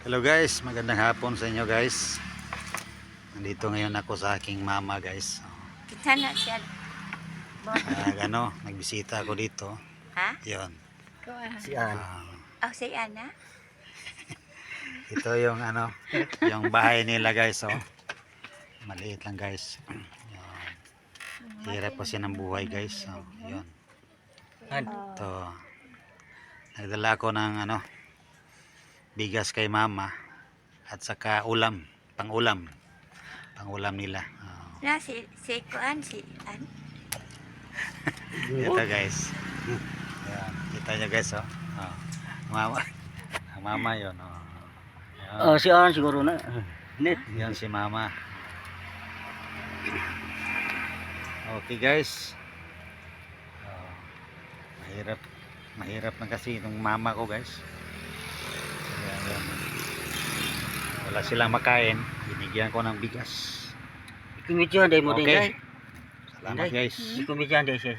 Hello guys, magandang hapon sa inyo guys. Nandito ngayon ako sa aking mama guys. Kita na siya. Nagbisita ako dito. Ha? Yon. Si An. Oh, si Ana? Ito yung yung bahay nila guys. Maliit lang guys. Yan. Hirap kasi ng buhay guys. Yon. Ito. Nagdala ako ng bigas kay mama at saka ulam, pangulam nila. Na si Kuan, si An. Ito guys. Ayan, kita nyo guys mama, ang mama yun. Ayan. Si An siguro na. Net. Yan si mama. Okay guys. Mahirap na kasi itong mama ko guys. Ayan. Wala silang makain, binigyan ko ng bigas. Kumidyan day mo din Okay. day. Salamat guys. Kumidyan day siya